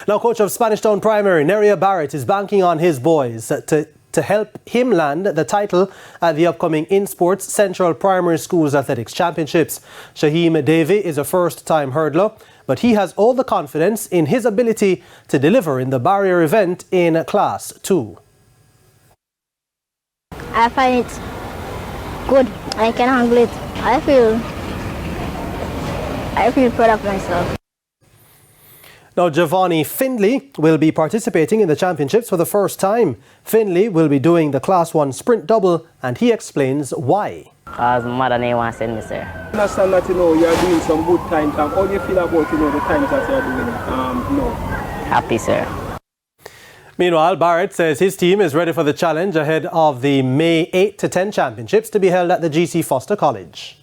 Now, coach of Spanish Town Primary, Neria Barrett, is banking on his boys to help him land the title at the upcoming Insports Central Primary Schools Athletics Championships. Shaheem Davy is a first-time hurdler, but he has all the confidence in his ability to deliver in the barrier event in Class 2. I find it good. I can handle it. I feel proud of myself. Now, Giovanni Findlay will be participating in the championships for the first time. Findlay will be doing the Class 1 sprint double, and he explains why. Because mother name wants to send me, sir. I understand that you're doing some good times. How do you feel about the times that you're doing? Happy, sir. Meanwhile, Barrett says his team is ready for the challenge ahead of the May 8 to 10 championships to be held at the GC Foster College.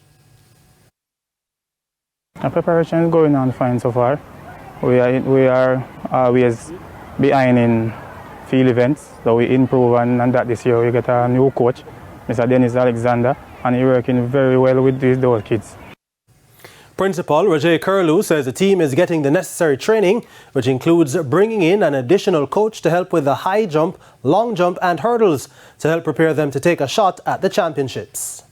Our preparation is going on fine so far. We are always behind in field events, so we improve and that this year we get a new coach, Mr. Dennis Alexander, and he's working very well with those kids. Principal Rajay Curlew says the team is getting the necessary training, which includes bringing in an additional coach to help with the high jump, long jump and hurdles to help prepare them to take a shot at the championships.